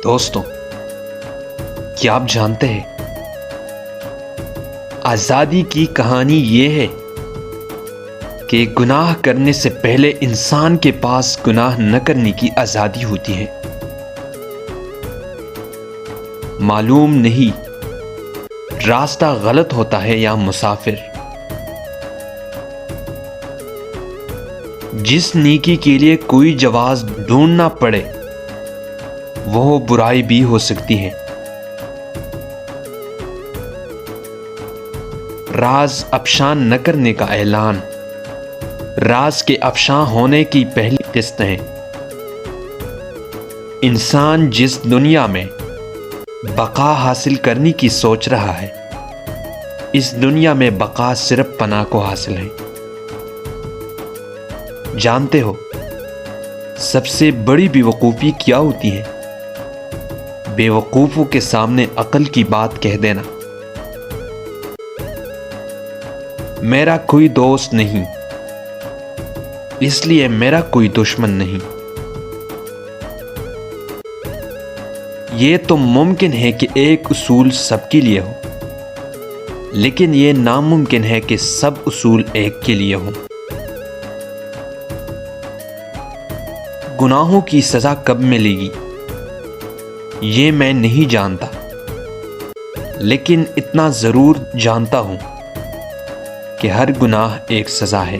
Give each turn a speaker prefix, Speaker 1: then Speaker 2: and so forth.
Speaker 1: دوستوں، کیا آپ جانتے ہیں آزادی کی کہانی یہ ہے کہ گناہ کرنے سے پہلے انسان کے پاس گناہ نہ کرنے کی آزادی ہوتی ہے۔ معلوم نہیں راستہ غلط ہوتا ہے یا مسافر، جس نیکی کے لیے کوئی جواز ڈھونڈنا پڑے وہ برائی بھی ہو سکتی ہے۔ راز افشان نہ کرنے کا اعلان راز کے افشاں ہونے کی پہلی قسط ہے۔ انسان جس دنیا میں بقا حاصل کرنے کی سوچ رہا ہے، اس دنیا میں بقا صرف پناہ کو حاصل ہے۔ جانتے ہو سب سے بڑی بے وقوفی کیا ہوتی ہے؟ بے وقوفوں کے سامنے عقل کی بات کہہ دینا۔ میرا کوئی دوست نہیں، اس لیے میرا کوئی دشمن نہیں۔ یہ تو ممکن ہے کہ ایک اصول سب کے لیے ہو، لیکن یہ ناممکن ہے کہ سب اصول ایک کے لیے ہوں۔ گناہوں کی سزا کب ملے گی یہ میں نہیں جانتا، لیکن اتنا ضرور جانتا ہوں کہ ہر گناہ ایک سزا ہے۔